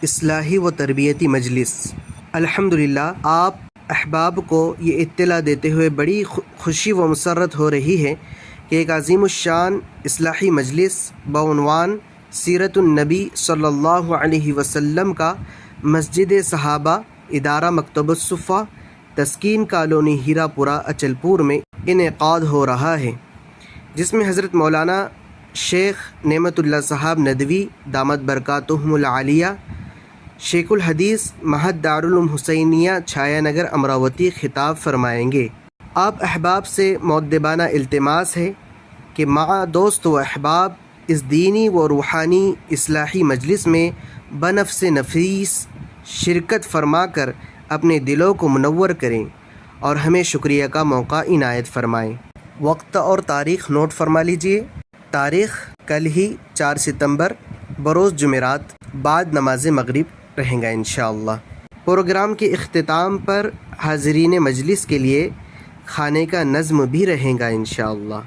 اصلاحی و تربیتی مجلس۔ الحمدللہ آپ احباب کو یہ اطلاع دیتے ہوئے بڑی خوشی و مسرت ہو رہی ہے کہ ایک عظیم الشان اصلاحی مجلس بعنوان سیرت النبی صلی اللہ علیہ وسلم کا مسجد صحابہ ادارہ مکتب الصفا تسکین کالونی ہیرا پورہ اچل پور میں انعقاد ہو رہا ہے، جس میں حضرت مولانا شیخ نعمت اللہ صاحب ندوی دامت برکاتہم العالیہ شیخ الحدیث مہد دارالعلوم حسینیہ چھایا نگر امراوتی خطاب فرمائیں گے۔ آپ احباب سے مؤدبانہ التماس ہے کہ مع دوست و احباب اس دینی و روحانی اصلاحی مجلس میں بنفس نفیس شرکت فرما کر اپنے دلوں کو منور کریں اور ہمیں شکریہ کا موقع عنایت فرمائیں۔ وقت اور تاریخ نوٹ فرما لیجئے۔ تاریخ کل ہی 4 ستمبر بروز جمعرات بعد نماز مغرب رہیں گا انشاءاللہ۔ پروگرام کے اختتام پر حاضرین مجلس کے لیے کھانے کا نظم بھی رہیں گا انشاءاللہ۔